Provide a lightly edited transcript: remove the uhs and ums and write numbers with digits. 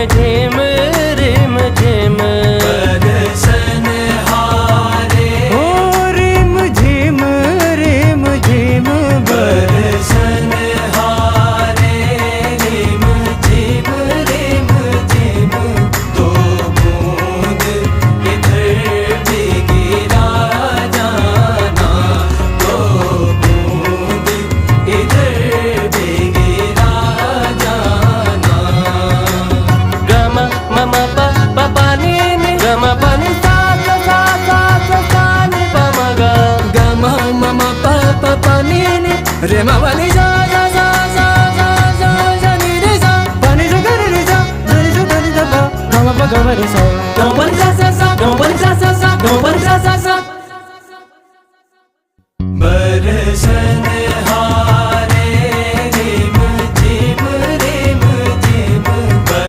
झिम रिम झिम बरसन हारे ओ रिम झिम बरसन हारे रिम झिम दो बूंद इधर भी गिरा जाना दो बूंद इधर भी गिरा जाना गम मम प प प नि नि गम प नि सा सा सा सा सा नि प म ग ग म म प प प नि नि रे म व नि जा जा जा जा जा जा जा नि रे जा प नि सा ग रे सा ग रे सा ग रे सा प ग म प ग म रे सा